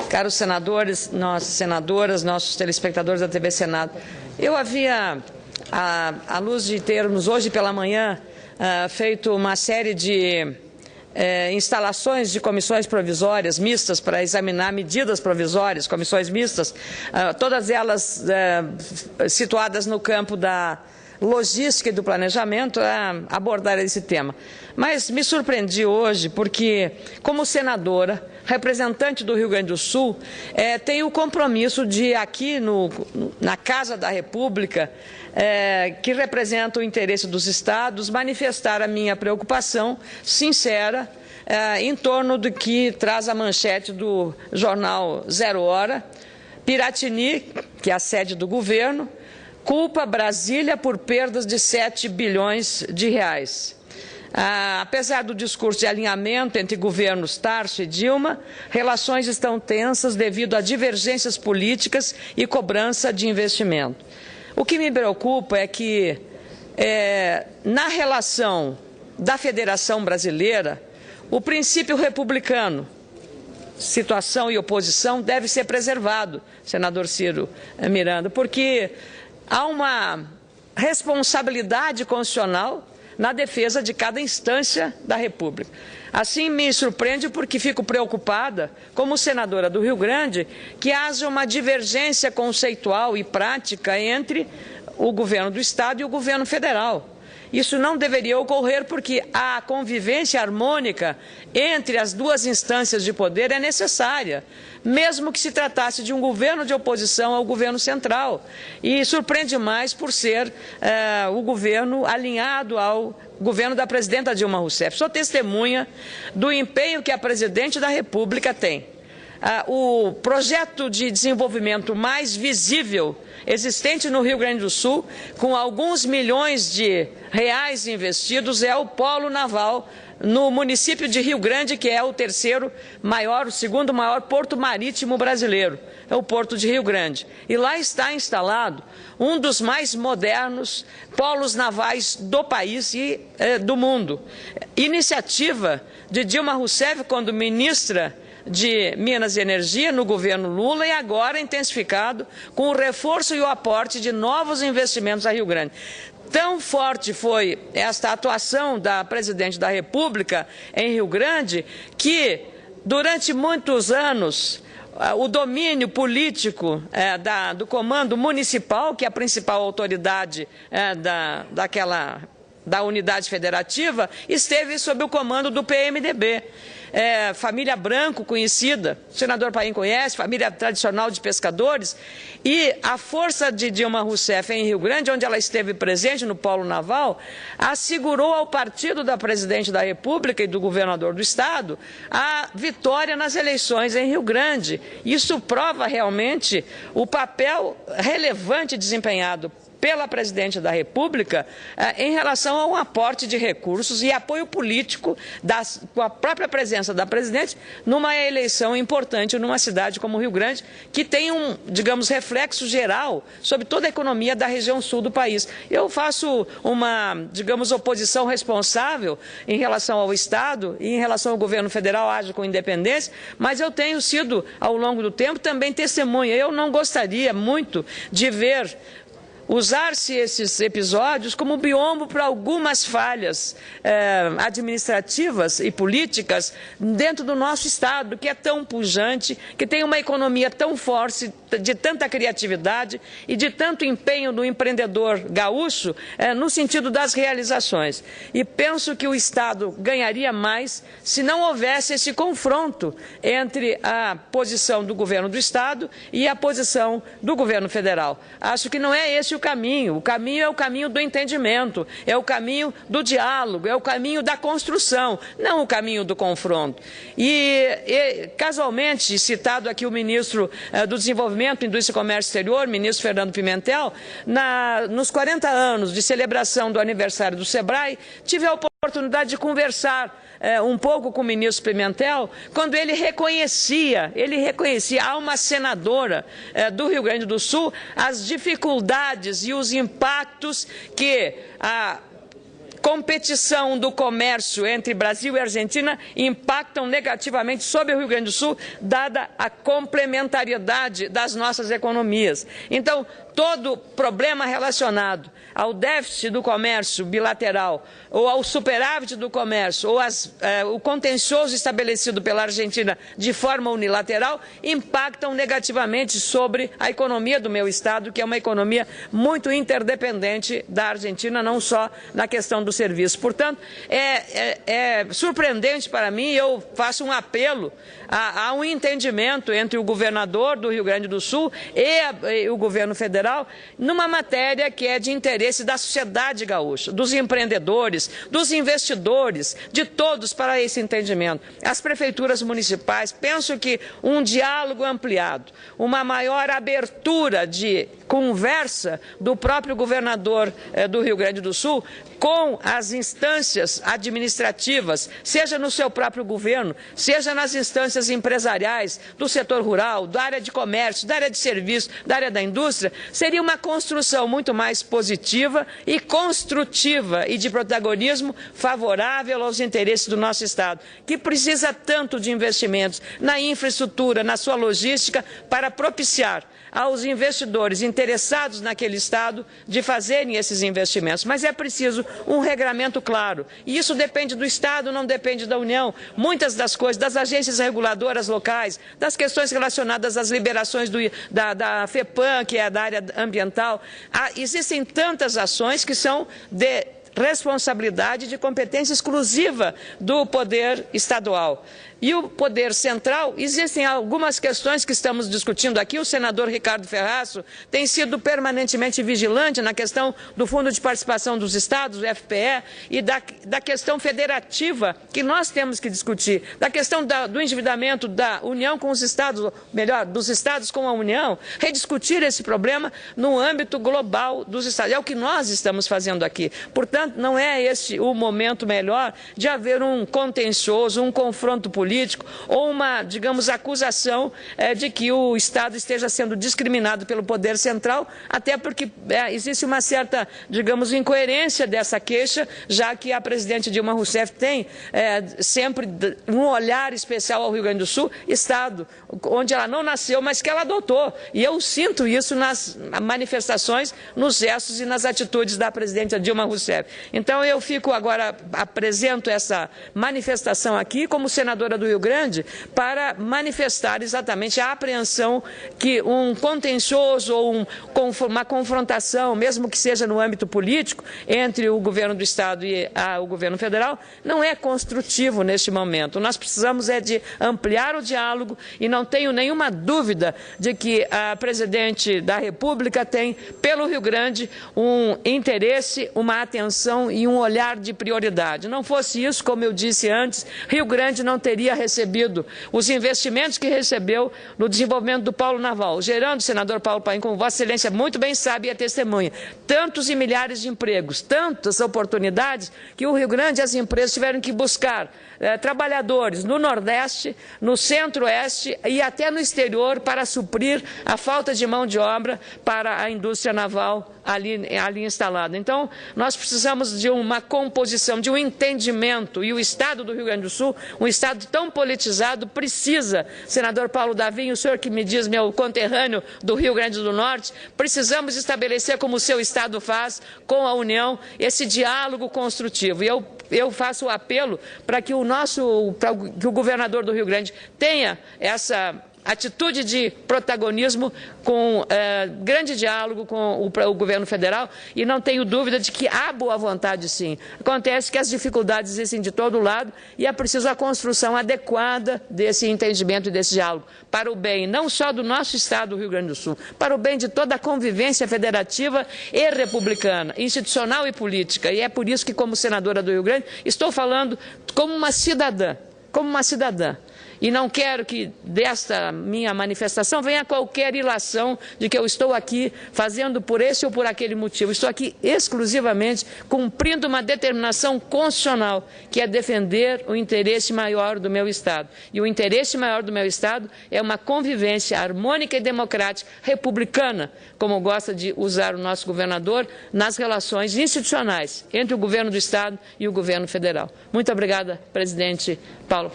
caros senadores, nossas senadoras, nossos telespectadores da TV Senado. Eu havia, à luz de termos hoje pela manhã feito uma série de instalações de comissões provisórias mistas para examinar medidas provisórias, comissões mistas, todas elas situadas no campo da logística e do planejamento, abordar esse tema. Mas me surpreendi hoje porque, como senadora, representante do Rio Grande do Sul, tenho o compromisso de aqui na Casa da República, que representa o interesse dos estados, manifestar a minha preocupação sincera em torno do que traz a manchete do jornal Zero Hora. Piratini, que é a sede do governo, culpa Brasília por perdas de 7 bilhões de reais. Apesar do discurso de alinhamento entre governos Tarso e Dilma, relações estão tensas devido a divergências políticas e cobrança de investimento. O que me preocupa é que, na relação da Federação Brasileira, o princípio republicano, situação e oposição, deve ser preservado, senador Ciro Miranda, porque há uma responsabilidade constitucional na defesa de cada instância da República. Assim, me surpreende porque fico preocupada, como senadora do Rio Grande, que haja uma divergência conceitual e prática entre o governo do Estado e o governo federal. Isso não deveria ocorrer porque a convivência harmônica entre as duas instâncias de poder é necessária, mesmo que se tratasse de um governo de oposição ao governo central. E surpreende mais por ser o governo alinhado ao governo da presidenta Dilma Rousseff. Sou testemunha do empenho que a presidente da República tem. O projeto de desenvolvimento mais visível existente no Rio Grande do Sul, com alguns milhões de reais investidos, é o Polo Naval no município de Rio Grande, que é o segundo maior porto marítimo brasileiro, é o Porto de Rio Grande. E lá está instalado um dos mais modernos polos navais do país e do mundo. Iniciativa de Dilma Rousseff, quando ministra de Minas e Energia no governo Lula, e agora intensificado com o reforço e o aporte de novos investimentos a Rio Grande. Tão forte foi esta atuação da presidente da República em Rio Grande que, durante muitos anos, o domínio político do comando municipal, que é a principal autoridade da unidade federativa, esteve sob o comando do PMDB. Família Branco, conhecida, o senador Paim conhece, família tradicional de pescadores, e a força de Dilma Rousseff em Rio Grande, onde ela esteve presente no Polo Naval, assegurou ao partido da presidente da República e do governador do estado a vitória nas eleições em Rio Grande. Isso prova realmente o papel relevante desempenhado pela presidente da República em relação ao aporte de recursos e apoio político com a própria presença da presidente numa eleição importante numa cidade como Rio Grande, que tem digamos, reflexo geral sobre toda a economia da região sul do país. Eu faço uma, digamos, oposição responsável em relação ao Estado e em relação ao governo federal, age com independência, mas eu tenho sido, ao longo do tempo, também testemunha. Eu não gostaria muito de ver usar-se esses episódios como biombo para algumas falhas administrativas e políticas dentro do nosso Estado, que é tão pujante, que tem uma economia tão forte, de tanta criatividade e de tanto empenho do empreendedor gaúcho no sentido das realizações. E penso que o Estado ganharia mais se não houvesse esse confronto entre a posição do governo do Estado e a posição do governo federal. Acho que não é esse o caminho é o caminho do entendimento, é o caminho do diálogo, é o caminho da construção, não o caminho do confronto. E casualmente, citado aqui o ministro do Desenvolvimento, Indústria e Comércio Exterior, ministro Fernando Pimentel, nos 40 anos de celebração do aniversário do SEBRAE, tive a oportunidade de conversar um pouco com o ministro Pimentel, quando ele reconhecia a uma senadora do Rio Grande do Sul as dificuldades e os impactos que a competição do comércio entre Brasil e Argentina impactam negativamente sobre o Rio Grande do Sul, dada a complementariedade das nossas economias. Então, todo problema relacionado ao déficit do comércio bilateral, ou ao superávit do comércio, ou o contencioso estabelecido pela Argentina de forma unilateral, impactam negativamente sobre a economia do meu Estado, que é uma economia muito interdependente da Argentina, não só na questão do serviço. Portanto, é surpreendente para mim, e eu faço um apelo a um entendimento entre o governador do Rio Grande do Sul e o governo federal, numa matéria que é de interesse da sociedade gaúcha, dos empreendedores, dos investidores, de todos, para esse entendimento. As prefeituras municipais, penso que um diálogo ampliado, uma maior abertura de conversa do próprio governador do Rio Grande do Sul com as instâncias administrativas, seja no seu próprio governo, seja nas instâncias empresariais, do setor rural, da área de comércio, da área de serviço, da área da indústria, seria uma construção muito mais positiva e construtiva e de protagonismo favorável aos interesses do nosso Estado, que precisa tanto de investimentos na infraestrutura, na sua logística, para propiciar aos investidores interessados naquele Estado de fazerem esses investimentos. Mas é preciso um regramento claro. E isso depende do Estado, não depende da União. Muitas das coisas, das agências reguladoras locais, das questões relacionadas às liberações da FEPAM, que é da área ambiental, existem tantas ações que são de responsabilidade de competência exclusiva do poder estadual. E o poder central, existem algumas questões que estamos discutindo aqui. O senador Ricardo Ferraço tem sido permanentemente vigilante na questão do Fundo de Participação dos Estados, o FPE, e da questão federativa que nós temos que discutir, da questão do endividamento da União com os Estados, ou melhor, dos Estados com a União, rediscutir esse problema no âmbito global dos Estados. É o que nós estamos fazendo aqui. Portanto, não é esse o momento melhor de haver um contencioso, um confronto político, ou uma, digamos, acusação de que o Estado esteja sendo discriminado pelo poder central, até porque existe uma certa, digamos, incoerência dessa queixa, já que a presidente Dilma Rousseff tem sempre um olhar especial ao Rio Grande do Sul, Estado onde ela não nasceu, mas que ela adotou. E eu sinto isso nas manifestações, nos gestos e nas atitudes da presidente Dilma Rousseff. Então, eu apresento essa manifestação aqui como senadora do Rio Grande para manifestar exatamente a apreensão que um contencioso ou uma confrontação, mesmo que seja no âmbito político, entre o governo do Estado e o governo federal, não é construtivo neste momento. Nós precisamos de ampliar o diálogo e não tenho nenhuma dúvida de que a presidente da República tem, pelo Rio Grande, um interesse, uma atenção e um olhar de prioridade. Não fosse isso, como eu disse antes, Rio Grande não teria recebido os investimentos que recebeu no desenvolvimento do polo naval, gerando, senador Paulo Paim, como Vossa Excelência muito bem sabe e é testemunha, tantos e milhares de empregos, tantas oportunidades, que o Rio Grande e as empresas tiveram que buscar trabalhadores no Nordeste, no Centro-Oeste e até no exterior para suprir a falta de mão de obra para a indústria naval ali instalada. Então, nós precisamos de uma composição, de um entendimento, e o Estado do Rio Grande do Sul, um Estado tão politizado, precisa, senador Paulo Davi, o senhor que me diz, meu conterrâneo do Rio Grande do Norte, precisamos estabelecer, como o seu Estado faz, com a União, esse diálogo construtivo. E eu faço o apelo para que que o governador do Rio Grande tenha essa atitude de protagonismo com grande diálogo com o governo federal, e não tenho dúvida de que há boa vontade sim. Acontece que as dificuldades existem de todo lado e é preciso a construção adequada desse entendimento e desse diálogo, para o bem não só do nosso Estado do Rio Grande do Sul, para o bem de toda a convivência federativa e republicana, institucional e política. E é por isso que, como senadora do Rio Grande, estou falando como uma cidadã, E não quero que desta minha manifestação venha qualquer ilação de que eu estou aqui fazendo por esse ou por aquele motivo. Estou aqui exclusivamente cumprindo uma determinação constitucional, que é defender o interesse maior do meu Estado. E o interesse maior do meu Estado é uma convivência harmônica e democrática, republicana, como gosta de usar o nosso governador, nas relações institucionais entre o governo do Estado e o governo federal. Muito obrigada, presidente Paulo.